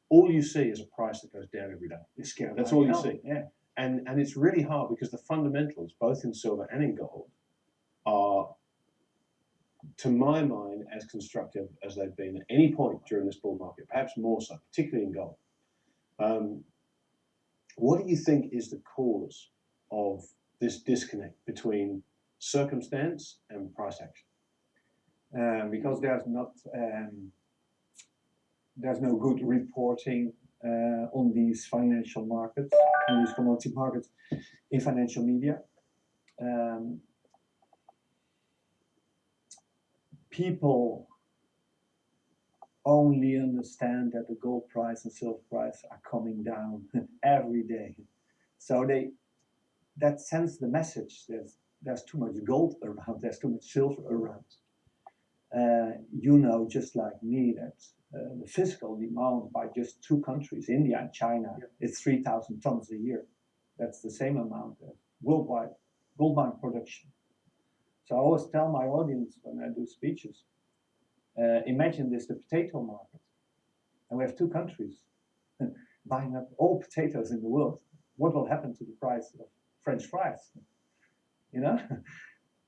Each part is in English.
all you see is a price that goes down every day. It's scary. That's all you see. Yeah. And it's really hard because the fundamentals, both in silver and in gold, are, to my mind, as constructive as they've been at any point during this bull market, perhaps more so, particularly in gold. What do you think is the cause of this disconnect between circumstance and price action? Because there's no good reporting on these financial markets, on these commodity markets in financial media. People only understand that the gold price and silver price are coming down every day. So that sends the message there's too much gold around, there's too much silver around. You know, just like me, that the physical demand by just two countries, India and China, is 3,000 tons a year. That's the same amount of worldwide gold mine production. So I always tell my audience when I do speeches, imagine this, the potato market. And we have two countries buying up all potatoes in the world. What will happen to the price of French fries? You know?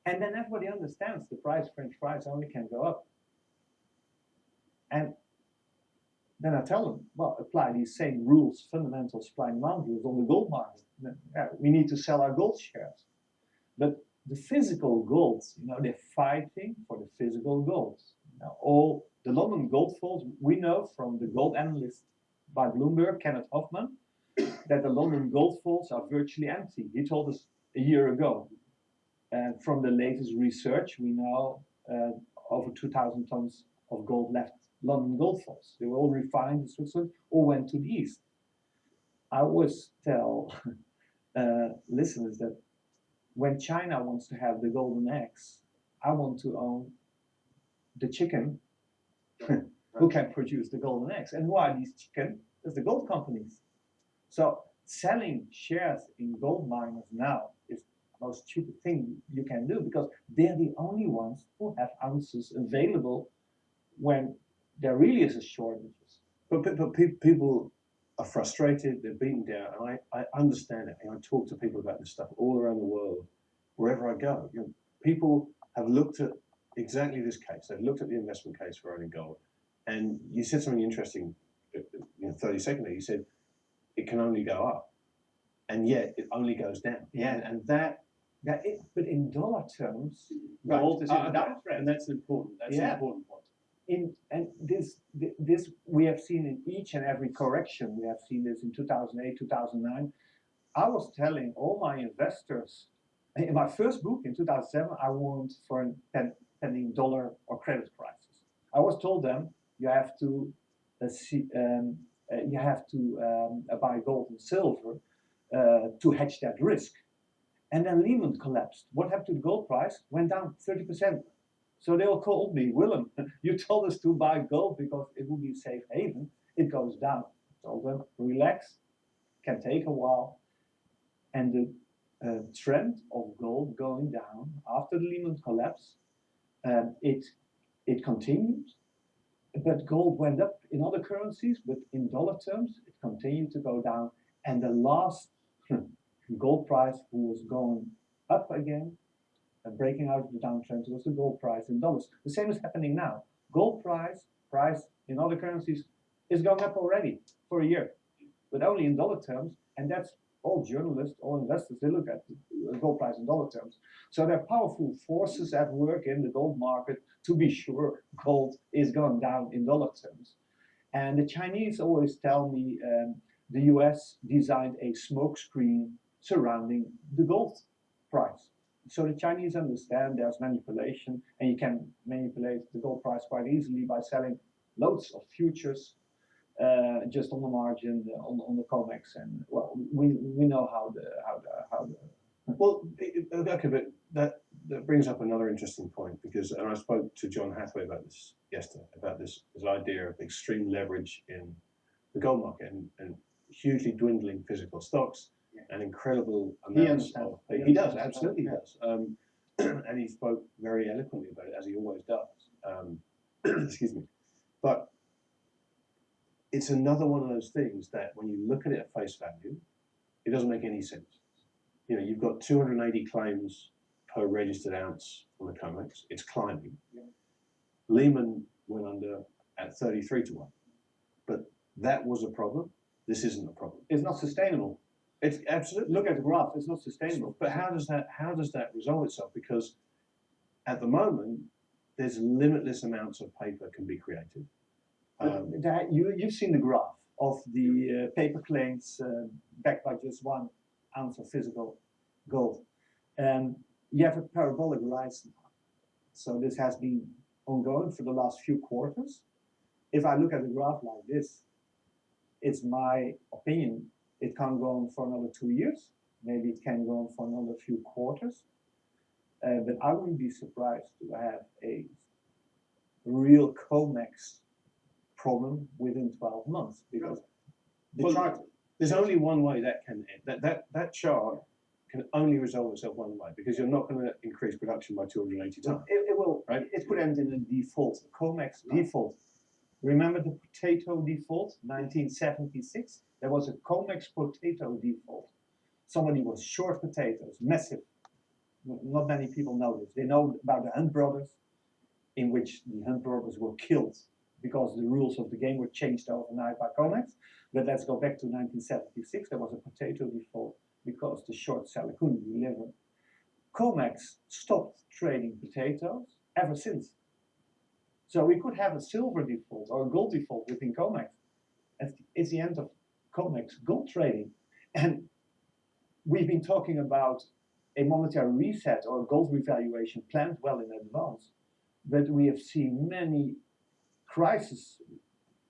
And then everybody understands the price of French fries only can go up. And then I tell them, well, apply these same rules, fundamental supply and demand rules on the gold market. Yeah, we need to sell our gold shares. But the physical golds, you know, they're fighting for the physical golds. Now, all the London gold falls, we know from the gold analyst by Bloomberg, Kenneth Hoffman, that the London gold falls are virtually empty. He told us a year ago. And from the latest research, we know over 2,000 tons of gold left London gold falls. They were all refined in Switzerland or went to the east. I always tell listeners that when China wants to have the golden eggs, I want to own the chicken who can produce the golden eggs. And who are these chicken? It's the gold companies. So selling shares in gold miners now is the most stupid thing you can do, because they're the only ones who have ounces available when there really is a shortage. But people are frustrated, they're beaten down, and I understand it. And I talk to people about this stuff all around the world, wherever I go. You know, people have looked at exactly this case. They've looked at the investment case for owning gold. And you said something interesting, 30 seconds ago. You said it can only go up, and yet it only goes down. Yeah, and but in dollar terms, gold is in the downtrend, and that's important. That's an important point. And this we have seen in each and every correction. We have seen this in 2008, 2009. I was telling all my investors in my first book in 2007, I warned for a pending dollar or credit crisis. I was told them you have to buy gold and silver to hedge that risk. And then Lehman collapsed. What happened to the gold price? Went down 30%. So they all called me, Willem, you told us to buy gold because it would be a safe haven. It goes down. I told them, relax, can take a while. And the trend of gold going down after the Lehman collapse, it continued. But gold went up in other currencies, but in dollar terms, it continued to go down. And the last gold price who was going up again, and breaking out of the downtrend, was the gold price in dollars. The same is happening now. Gold price in other currencies is going up already for a year, but only in dollar terms. And that's all journalists, all investors, they look at the gold price in dollar terms. So there are powerful forces at work in the gold market to be sure gold is going down in dollar terms. And the Chinese always tell me the US designed a smokescreen surrounding the gold price. So the Chinese understand there's manipulation, and you can manipulate the gold price quite easily by selling loads of futures just on the margin on the COMEX, and well, we know how the well, okay, but that brings up another interesting point, because, and I spoke to John Hathaway about this yesterday, about this idea of extreme leverage in the gold market and hugely dwindling physical stocks. And incredible amounts of. He does, absolutely does. And he spoke very eloquently about it, as he always does. Excuse me. But it's another one of those things that when you look at it at face value, it doesn't make any sense. You know, you've got 280 claims per registered ounce on the COMEX. It's climbing. Yeah. Lehman went under at 33 to 1. But that was a problem. This isn't a problem. It's not sustainable. It's absolutely. Look at the graph. It's not sustainable. But how does that resolve itself? Because at the moment, there's limitless amounts of paper can be created. You've seen the graph of the paper claims backed by just 1 ounce of physical gold. You have a parabolic rise now. So this has been ongoing for the last few quarters. If I look at the graph like this, it's my opinion, it can't go on for another 2 years. Maybe it can go on for another few quarters. But I wouldn't be surprised to have a real COMEX problem within 12 months, because the chart. There's only one way that can end. That chart can only resolve itself one way, because you're not going to increase production by 280 times. It will. Right? It could end in a default, COMEX default. Remember the potato default, 1976? There was a COMEX potato default. Somebody was short potatoes, massive. Not many people know this. They know about the Hunt brothers, in which the Hunt brothers were killed because the rules of the game were changed overnight by COMEX. But let's go back to 1976. There was a potato default because the short seller couldn't deliver. COMEX stopped trading potatoes ever since. So we could have a silver default or a gold default within COMEX. It's the end of COMEX gold trading. And we've been talking about a monetary reset or a gold revaluation planned well in advance. But we have seen many crises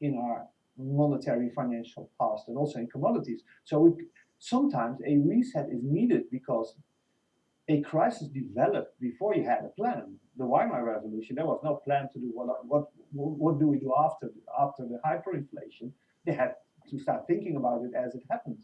in our monetary financial past and also in commodities. So sometimes a reset is needed because a crisis developed before you had a plan. The Weimar Revolution, there was no plan to do what do we do after the hyperinflation. They had to start thinking about it as it happened.